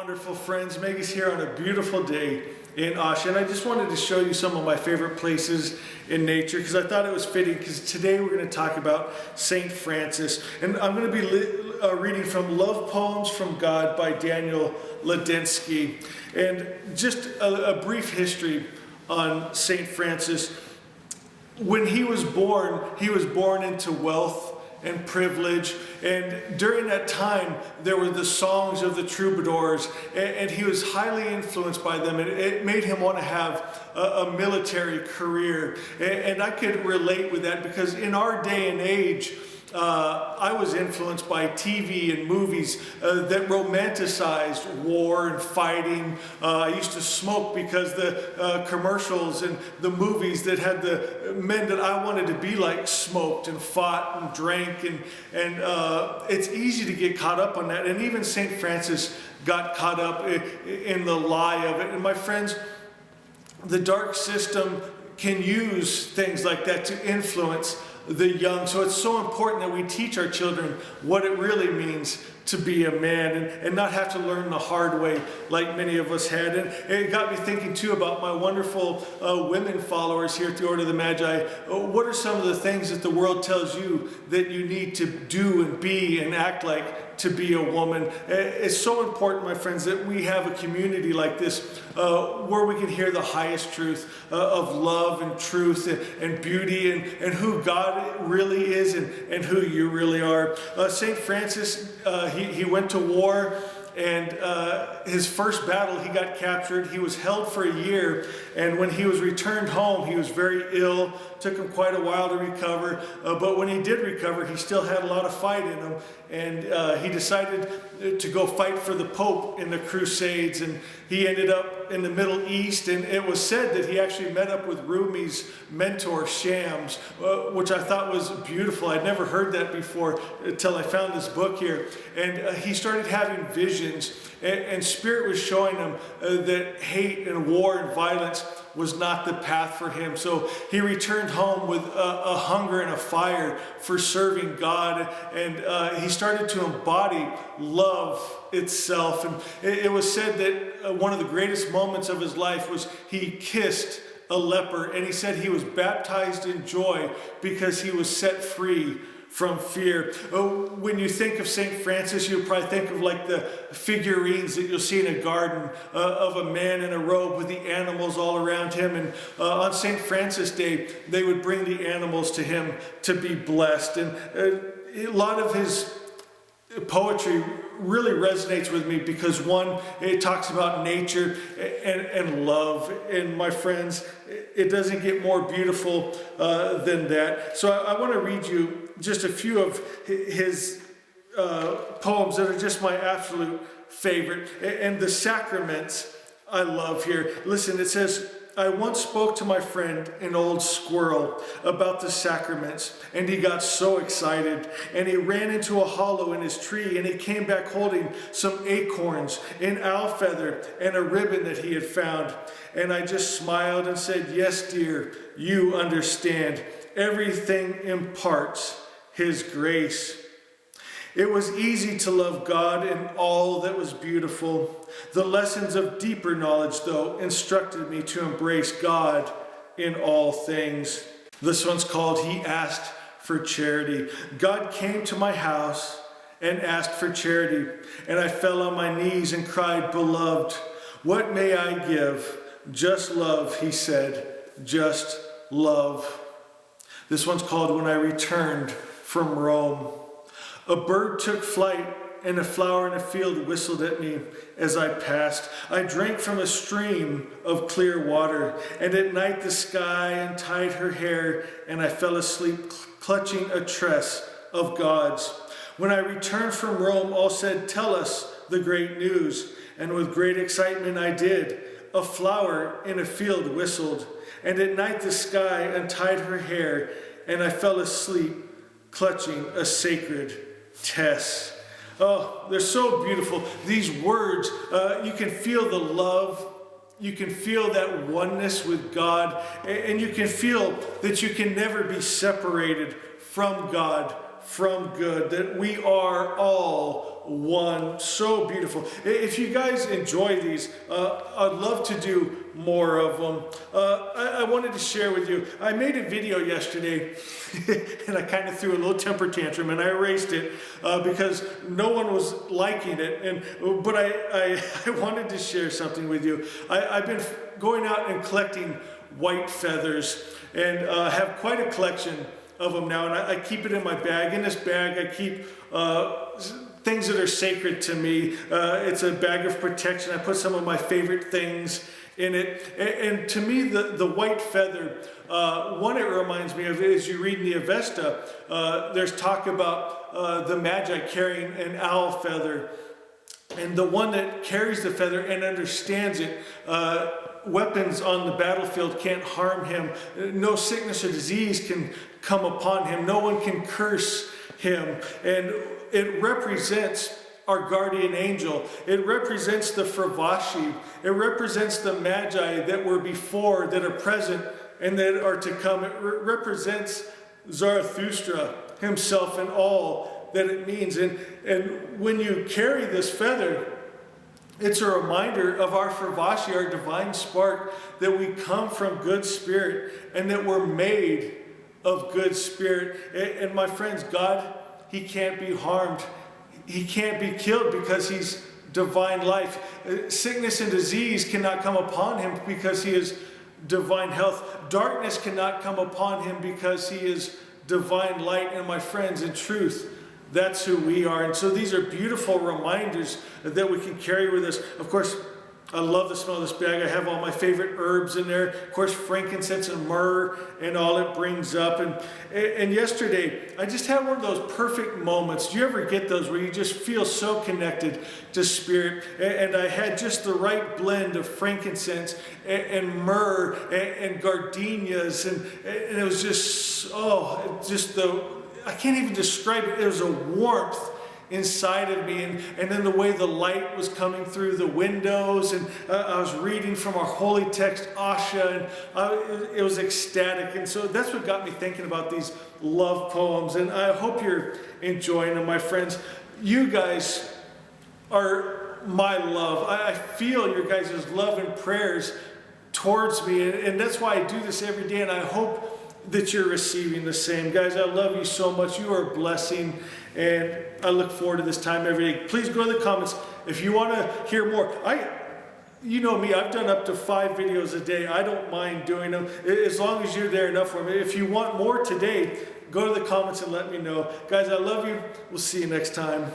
Wonderful friends, Maggie's here on a beautiful day in Osha, and I just wanted to show you some of my favorite places in nature because I thought it was fitting, because today we're going to talk about Saint Francis, and I'm going to be reading from Love Poems from God by Daniel Ledensky. And just a brief history on Saint Francis. When he was born into wealth and privilege, and during that time there were the songs of the troubadours, and he was highly influenced by them, and it made him want to have a military career. And I could relate with that because in our day and age, I was influenced by TV and movies that romanticized war and fighting. I used to smoke because the commercials and the movies that had the men that I wanted to be like smoked and fought and drank, and it's easy to get caught up on that. And even St. Francis got caught up in the lie of it. And my friends, the dark system can use things like that to influence the young. So it's so important that we teach our children what it really means to be a man, and not have to learn the hard way like many of us had. And it got me thinking too about my wonderful women followers here at the Order of the Magi. What are some of the things that the world tells you that you need to do and be and act like to be a woman? It's so important, my friends, that we have a community like this where we can hear the highest truth of love and truth and beauty and who God really is and who you really are. St. Francis, he went to war, and his first battle, he got captured. He was held for a year, and when he was returned home, he was very ill. Took him quite a while to recover, but when he did recover, he still had a lot of fight in him, and he decided to go fight for the Pope in the crusades, and he ended up in the Middle East, and it was said that he actually met up with Rumi's mentor, Sham, which I thought was beautiful. I'd never heard that before until I found this book here, and he started having visions, and Spirit was showing him that hate and war and violence was not the path for him. So he returned home with a hunger and a fire for serving God, and he started to embody love itself. And it was said that one of the greatest moments of his life was he kissed a leper, and he said he was baptized in joy because he was set free from fear. When you think of St. Francis, you'll probably think of like the figurines that you'll see in a garden of a man in a robe with the animals all around him. And on St. Francis Day, they would bring the animals to him to be blessed. And a lot of his poetry really resonates with me because, one, it talks about nature and love. And my friends, it doesn't get more beautiful than that. So I want to read you just a few of his poems that are just my absolute favorite. And the sacraments I love here. Listen, it says, I once spoke to my friend, an old squirrel, about the sacraments, and he got so excited, and he ran into a hollow in his tree, and he came back holding some acorns, an owl feather, and a ribbon that he had found. And I just smiled and said, yes, dear, you understand. Everything imparts His grace. It was easy to love God in all that was beautiful. The lessons of deeper knowledge, though, instructed me to embrace God in all things. This one's called He Asked for Charity. God came to my house and asked for charity, and I fell on my knees and cried, Beloved, what may I give? Just love, he said, just love. This one's called When I Returned from Rome. A bird took flight, and a flower in a field whistled at me as I passed. I drank from a stream of clear water, and at night the sky untied her hair, and I fell asleep clutching a tress of God's. When I returned from Rome, all said, Tell us the great news. And with great excitement I did. A flower in a field whistled, and at night the sky untied her hair, and I fell asleep clutching a sacred tess. Oh, they're so beautiful. These words, you can feel the love, you can feel that oneness with God, and you can feel that you can never be separated from God from good, that we are all one. So beautiful. If you guys enjoy these, I'd love to do more of them. I wanted to share with you, I made a video yesterday and I kind of threw a little temper tantrum and I erased it because no one was liking it. But I wanted to share something with you. I've been going out and collecting white feathers and have quite a collection of them now, and I keep it in my bag. In this bag I keep things that are sacred to me. It's a bag of protection. I put some of my favorite things in it, and to me the white feather, one it reminds me of, as you read in the Avesta, there's talk about the Magi carrying an owl feather, and the one that carries the feather and understands it, weapons on the battlefield can't harm him. No sickness or disease can come upon him. No one can curse him. And it represents our guardian angel. It represents the Fravashi. It represents the Magi that were before, that are present, and that are to come. It represents Zarathustra himself and all that it means. And when you carry this feather, it's a reminder of our Fravashi, our divine spark, that we come from good spirit and that we're made of good spirit. And my friends, God, he can't be harmed. He can't be killed because he's divine life. Sickness and disease cannot come upon him because he is divine health. Darkness cannot come upon him because he is divine light. And my friends, in truth, that's who we are. And so these are beautiful reminders that we can carry with us. Of course, I love the smell of this bag. I have all my favorite herbs in there. Of course, frankincense and myrrh and all it brings up. And yesterday, I just had one of those perfect moments. Do you ever get those where you just feel so connected to spirit? And I had just the right blend of frankincense and myrrh and gardenias. And it was just, I can't even describe it. There was a warmth inside of me, and then the way the light was coming through the windows, and I was reading from our holy text, Asha, and it was ecstatic. And so that's what got me thinking about these love poems, and I hope you're enjoying them, my friends. You guys are my love. I feel your guys' love and prayers towards me, and that's why I do this every day, and I hope that you're receiving the same. Guys, I love you so much. You are a blessing, and I look forward to this time every day. Please go to the comments if you want to hear more. You know me, I've done up to 5 videos a day. I don't mind doing them, as long as you're there enough for me. If you want more today, go to the comments and let me know. Guys, I love you. We'll see you next time.